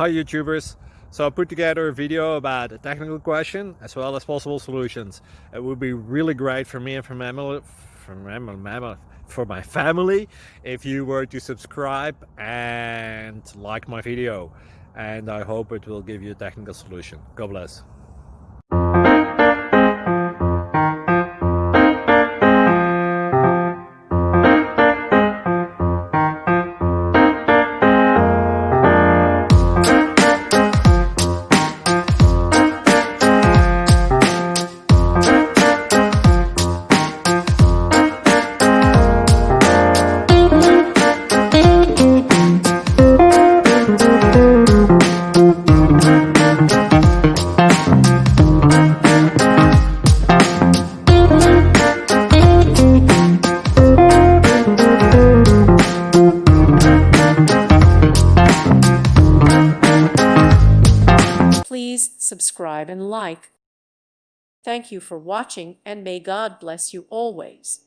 Hi YouTubers! So I put together a video about a technical question as well as possible solutions. It would be really great for me and for my family if you were to subscribe and like my video, and I hope it will give you a technical solution. God bless. Please subscribe and like. Thank you for watching, and may God bless you always.